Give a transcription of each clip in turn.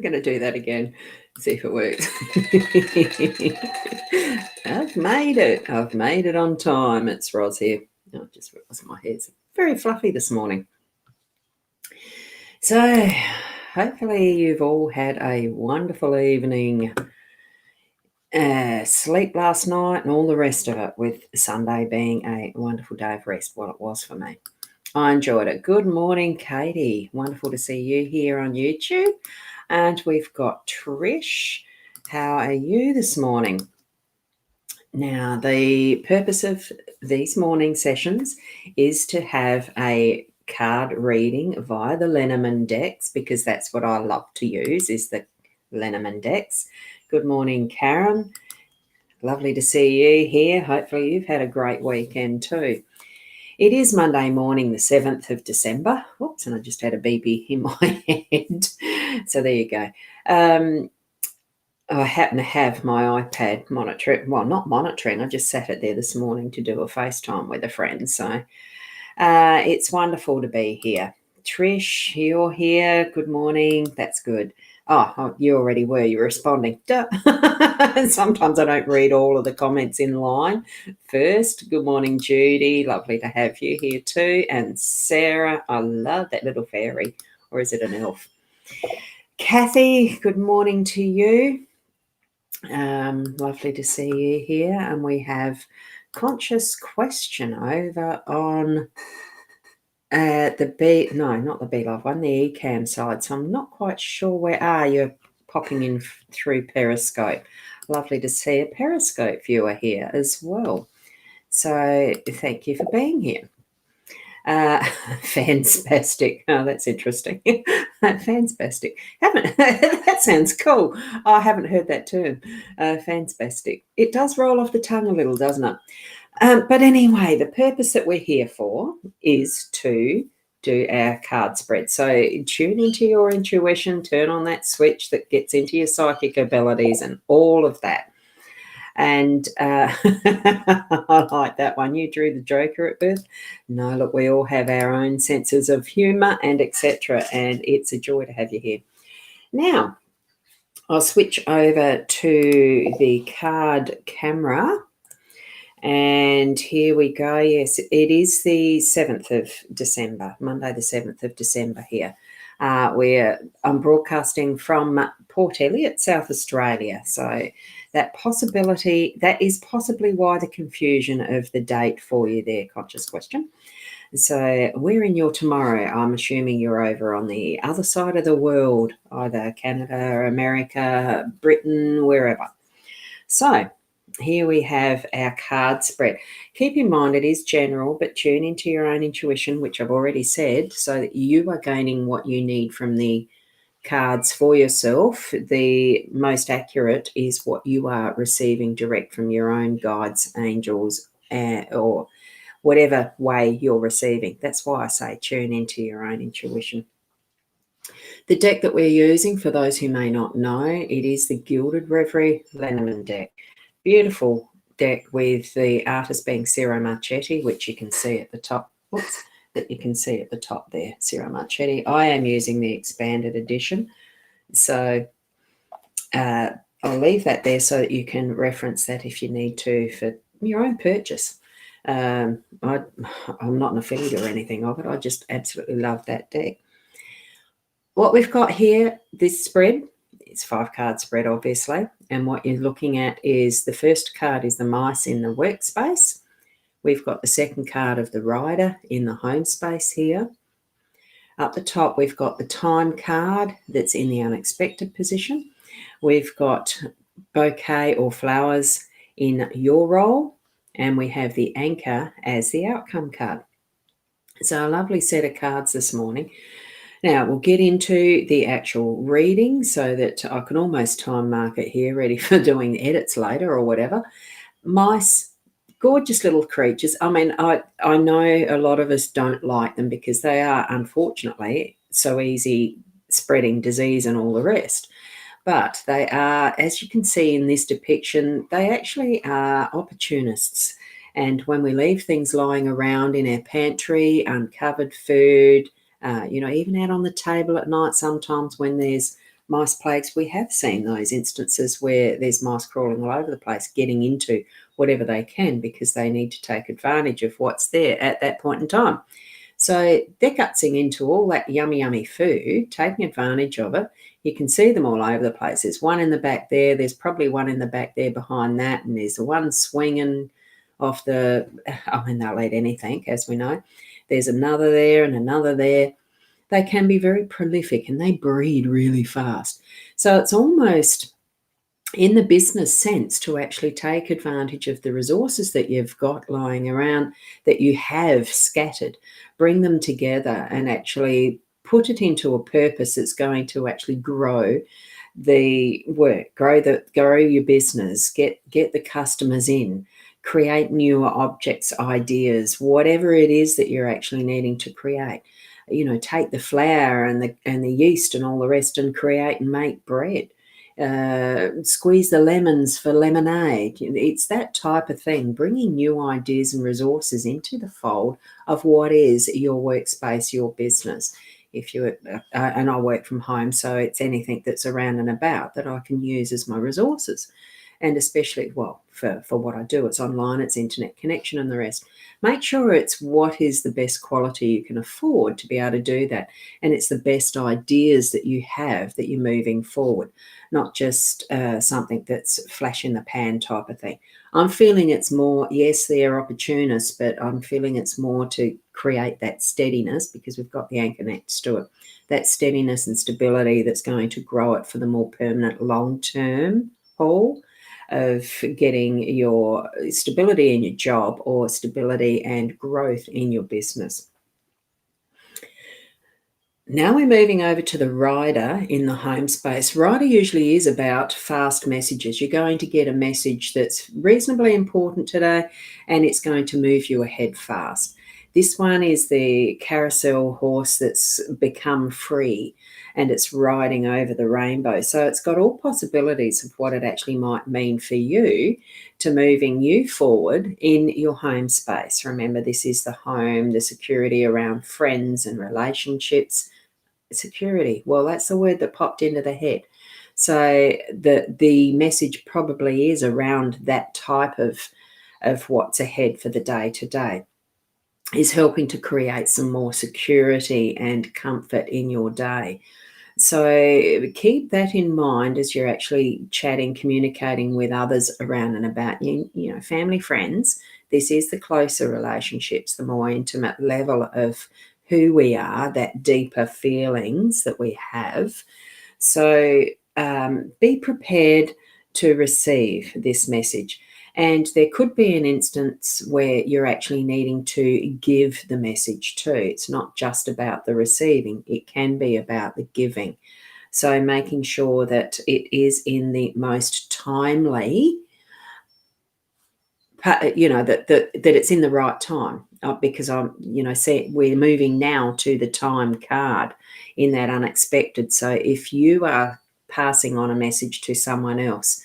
going to do that again. See if it works. I've made it. I've made it on time. It's Roz here. Oh, just realised my hair's very fluffy this morning. So hopefully you've all had a wonderful evening. Sleep last night and all the rest of it, with Sunday being a wonderful day of rest. Well, it was for me. I enjoyed it. Good morning, Katie. Wonderful to see you here on YouTube. And we've got Trish. How are you this morning? Now, the purpose of these morning sessions is to have a card reading via the Lenormand decks, because that's what I love to use, is the Lenormand decks. Good morning, Karen. Lovely to see you here. Hopefully you've had a great weekend too. It is Monday morning, the 7th of December. Oops, and I just had a beepy in my head. So there you go. I happen to have my iPad monitoring. Well, not monitoring. I just sat it there this morning to do a FaceTime with a friend. So it's wonderful to be here. Trish, you're here. Good morning. That's good. Oh, you already were. You're responding. Sometimes I don't read all of the comments in line first. Good morning, Judy. Lovely to have you here too. And Sarah, I love that little fairy. Or is it an elf? Kathy, good morning to you. Lovely to see you here. And we have Conscious Question over on not the Be Love one, the eCam side. So I'm not quite sure where you're popping in through Periscope. Lovely to see a Periscope viewer here as well. So thank you for being here. Fantastic. Oh, that's interesting. Fantastic. That sounds cool. I haven't heard that term. Fantastic. It does roll off the tongue a little, doesn't it? But anyway, the purpose that we're here for is to do our card spread. So tune into your intuition, turn on that switch that gets into your psychic abilities and all of that. And I like that one. You drew the Joker at birth. No, look, we all have our own senses of humour and etc. And it's a joy to have you here. Now, I'll switch over to the card camera. And here we go. Yes, it is the 7th of December, Monday the 7th of December here. I'm broadcasting from Port Elliot, South Australia. So that is possibly why the confusion of the date for you there, Conscious Question. So we're in your tomorrow. I'm assuming you're over on the other side of the world, either Canada, America, Britain, wherever. So here we have our card spread. Keep in mind it is general, but tune into your own intuition, which I've already said, so that you are gaining what you need from the cards for yourself. The most accurate is what you are receiving direct from your own guides, angels, or whatever way you're receiving. That's why I say tune into your own intuition. The deck that we're using, for those who may not know, it is the Gilded Reverie Lenormand deck. Beautiful deck with the artist being Ciro Marchetti, which you can see at the top. Whoops, that you can see at the top there, Ciro Marchetti. I am using the expanded edition. So I'll leave that there so that you can reference that if you need to for your own purchase. I'm not an affiliate or anything of it. I just absolutely love that deck. What we've got here, this spread, it's 5-card spread, obviously. And what you're looking at is the first card is the mice in the workspace. We've got the second card of the rider in the home space here. Up the top, we've got the time card that's in the unexpected position. We've got bouquet or flowers in your role. And we have the anchor as the outcome card. So a lovely set of cards this morning. Now, we'll get into the actual reading so that I can almost time mark it here, ready for doing edits later or whatever. Mice, gorgeous little creatures. I mean, I know a lot of us don't like them because they are, unfortunately, so easy spreading disease and all the rest. But they are, as you can see in this depiction, they actually are opportunists. And when we leave things lying around in our pantry, uncovered food, even out on the table at night sometimes when there's mice plagues, we have seen those instances where there's mice crawling all over the place, getting into whatever they can because they need to take advantage of what's there at that point in time. So they're gutsing into all that yummy, yummy food, taking advantage of it. You can see them all over the place. There's one in the back there. There's probably one in the back there behind that. And there's the one swinging off the, I mean, they'll eat anything, as we know. There's another there and another there. They can be very prolific and they breed really fast. So it's almost in the business sense to actually take advantage of the resources that you've got lying around, that you have scattered, bring them together and actually put it into a purpose that's going to actually grow the work, grow your business, get the customers in, create newer objects, ideas, whatever it is that you're actually needing to create. Take the flour and the yeast and all the rest and create and make bread. Squeeze the lemons for lemonade. It's that type of thing, bringing new ideas and resources into the fold of what is your workspace, your business. If you and I work from home, so it's anything that's around and about that I can use as my resources. And especially, well, for what I do, it's online, it's internet connection and the rest. Make sure it's what is the best quality you can afford to be able to do that. And it's the best ideas that you have that you're moving forward, not just something that's flash in the pan type of thing. I'm feeling it's more, yes, they're opportunists, but I'm feeling it's more to create that steadiness because we've got the anchor next to it. That steadiness and stability that's going to grow it for the more permanent long-term haul of getting your stability in your job or stability and growth in your business. Now we're moving over to the rider in the home space. Rider usually is about fast messages. You're going to get a message that's reasonably important today and it's going to move you ahead fast. This one is the carousel horse that's become free and it's riding over the rainbow. So it's got all possibilities of what it actually might mean for you to moving you forward in your home space. Remember, this is the home, the security around friends and relationships. Security, well, that's the word that popped into the head. So the message probably is around that type of what's ahead for the day to day, is helping to create some more security and comfort in your day. So keep that in mind as you're actually chatting, communicating with others around and about you, family, friends. This is the closer relationships, the more intimate level of who we are, that deeper feelings that we have. So be prepared to receive this message. And there could be an instance where you're actually needing to give the message too. It's not just about the receiving, it can be about the giving. So making sure that it is in the most timely, that it's in the right time. Because we're moving now to the time card in that unexpected. So if you are passing on a message to someone else,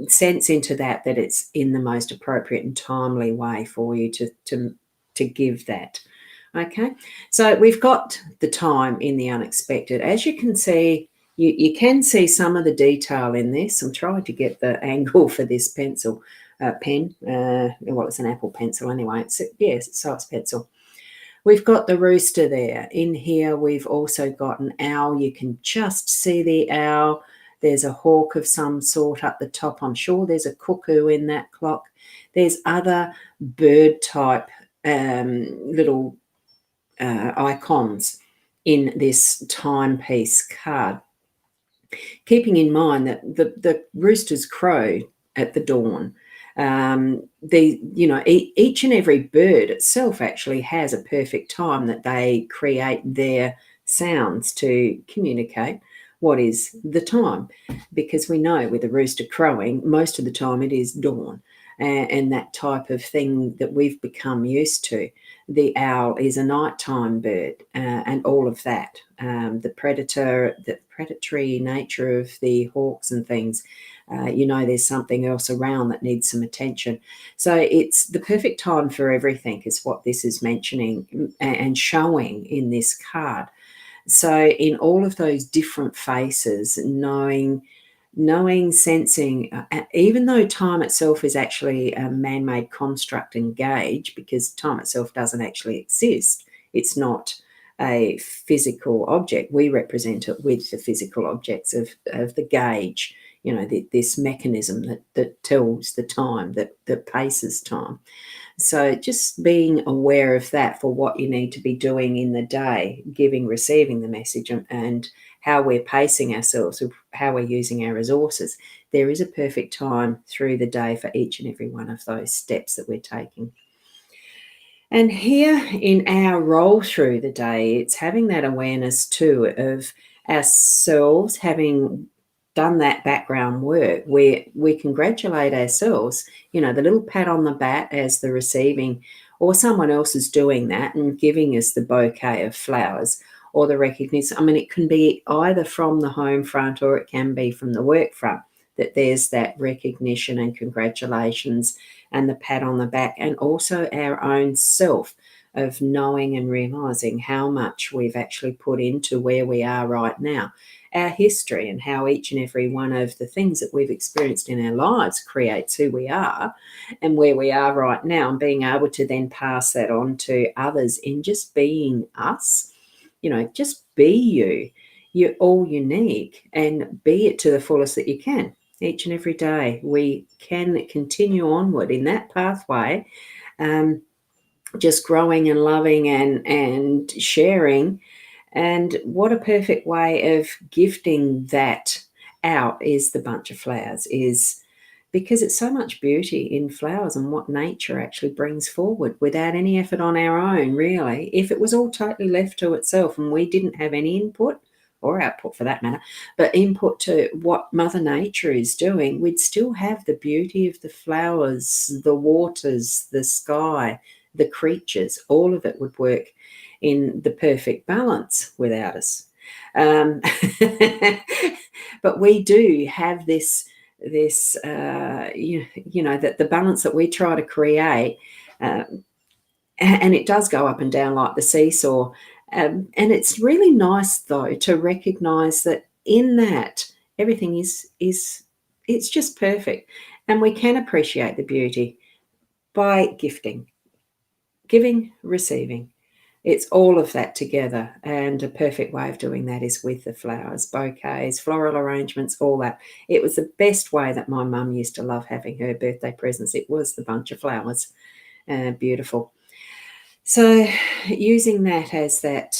sense into that it's in the most appropriate and timely way for you to give that. Okay, so we've got the time in the unexpected. As you can see, you can see some of the detail in this. I'm trying to get the angle for this pen. Well, it's an Apple pencil anyway. So it's pencil. We've got the rooster there. In here, we've also got an owl. You can just see the owl. There's a hawk of some sort up the top. I'm sure there's a cuckoo in that clock. There's other bird type little icons in this timepiece card. Keeping in mind that the roosters crow at the dawn. Each and every bird itself actually has a perfect time that they create their sounds to communicate what is the time, because we know with a rooster crowing, most of the time it is dawn, and that type of thing that we've become used to. The owl is a nighttime bird, and all of that. The predatory nature of the hawks and things, there's something else around that needs some attention. So it's the perfect time for everything is what this is mentioning and showing in this card. So in all of those different faces, knowing, sensing, even though time itself is actually a man-made construct and gauge, because time itself doesn't actually exist. It's not a physical object. We represent it with the physical objects of the gauge, this mechanism that tells the time, that paces time. So just being aware of that for what you need to be doing in the day, giving, receiving the message, and how we're pacing ourselves, how we're using our resources. There is a perfect time through the day for each and every one of those steps that we're taking. And here in our roll through the day, it's having that awareness too of ourselves having done that background work where we congratulate ourselves, the little pat on the back as the receiving, or someone else is doing that and giving us the bouquet of flowers or the recognition. I mean, it can be either from the home front or it can be from the work front, that there's that recognition and congratulations and the pat on the back, and also our own self of knowing and realizing how much we've actually put into where we are right now, our history, and how each and every one of the things that we've experienced in our lives creates who we are and where we are right now, and being able to then pass that on to others in just being us. Just be you. You're all unique, and be it to the fullest that you can. Each and every day we can continue onward in that pathway, just growing and loving and sharing. And what a perfect way of gifting that out is the bunch of flowers, is because it's so much beauty in flowers and what nature actually brings forward without any effort on our own, really. If it was all totally left to itself and we didn't have any input, or output for that matter, but input to what Mother Nature is doing, we'd still have the beauty of the flowers, the waters, the sky, the creatures. All of it would work in the perfect balance without us. Um, but we do have this that the balance that we try to create, uh, and it does go up and down like the seesaw. And it's really nice though to recognize that in that everything is it's just perfect, and we can appreciate the beauty by giving, receiving. It's all of that together, and a perfect way of doing that is with the flowers, bouquets, floral arrangements, all that. It was the best way that my mum used to love having her birthday presents. It was the bunch of flowers. Beautiful. So using that as that,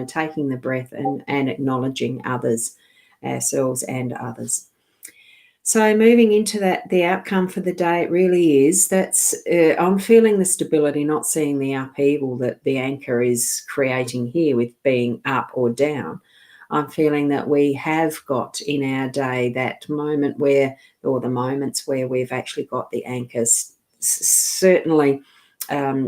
taking the breath and acknowledging others, ourselves and others. So moving into that, the outcome for the day, it really is I'm feeling the stability, not seeing the upheaval that the anchor is creating here with being up or down. I'm feeling that we have got in our day that moment where, or the moments where we've actually got the anchors certainly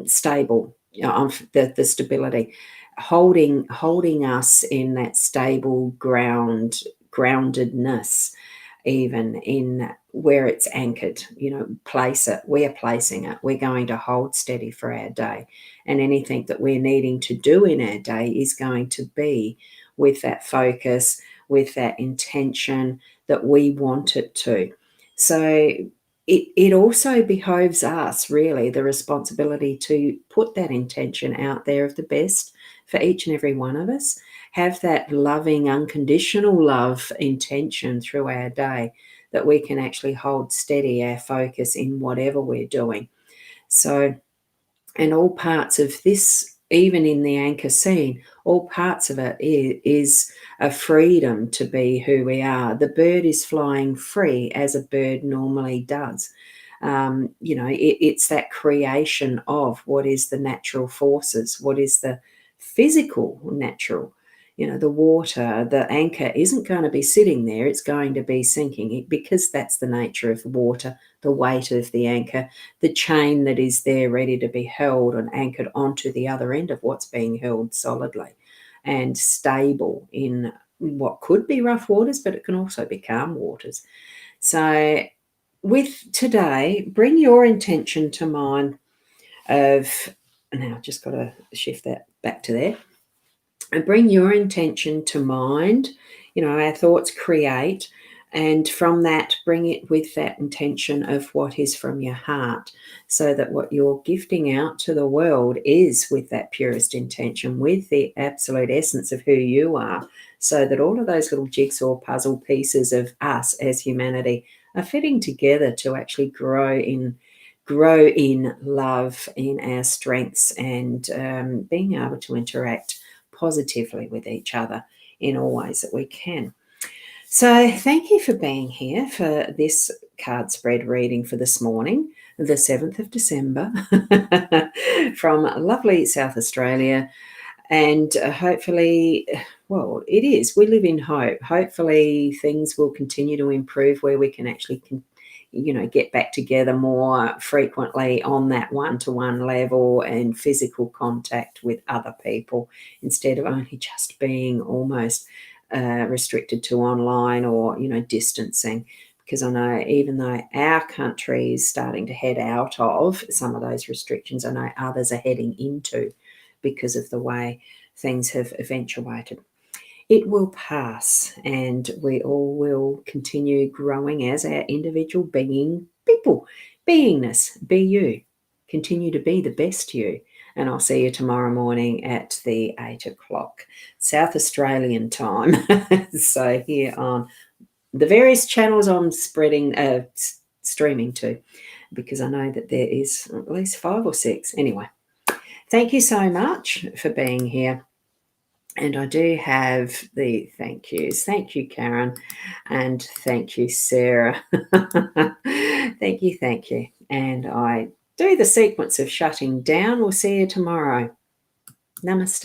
stable, the stability, holding us in that stable groundedness, even in where it's anchored. Place it. We are placing it. We're going to hold steady for our day, and anything that we're needing to do in our day is going to be with that focus, with that intention that we want it to. So it also behoves us, really, the responsibility to put that intention out there of the best for each and every one of us. Have that loving, unconditional love intention through our day, that we can actually hold steady our focus in whatever we're doing. So, and all parts of this, even in the anchor scene, all parts of it is a freedom to be who we are. The bird is flying free as a bird normally does. It's that creation of what is the natural forces, what is the physical natural. The water, the anchor isn't going to be sitting there, it's going to be sinking, because that's the nature of the water, the weight of the anchor, the chain that is there ready to be held and anchored onto the other end of what's being held solidly and stable in what could be rough waters, but it can also be calm waters. So with today, bring your intention to mind of, now I've just got to shift that back to there. and bring your intention to mind. Our thoughts create, and from that, bring it with that intention of what is from your heart, so that what you're gifting out to the world is with that purest intention, with the absolute essence of who you are, so that all of those little jigsaw puzzle pieces of us as humanity are fitting together to actually grow in love, in our strengths, and being able to interact positively with each other in all ways that we can. So, thank you for being here for this card spread reading for this morning, the 7th of December, from lovely South Australia. And hopefully, well, it is. We live in hope. Hopefully, things will continue to improve where we can actually get back together more frequently on that one-to-one level and physical contact with other people, instead of only just being almost restricted to online or distancing. Because I know, even though our country is starting to head out of some of those restrictions, I know others are heading into, because of the way things have eventuated. It will pass, and we all will continue growing as our individual beingness. Be you. Continue to be the best you. And I'll see you tomorrow morning at the 8 o'clock South Australian time. So here on the various channels I'm streaming to, because I know that there is at least 5 or 6. Anyway, thank you so much for being here. And I do have the thank yous. Thank you, Karen. And thank you, Sarah. Thank you, thank you. And I do the sequence of shutting down. We'll see you tomorrow. Namaste.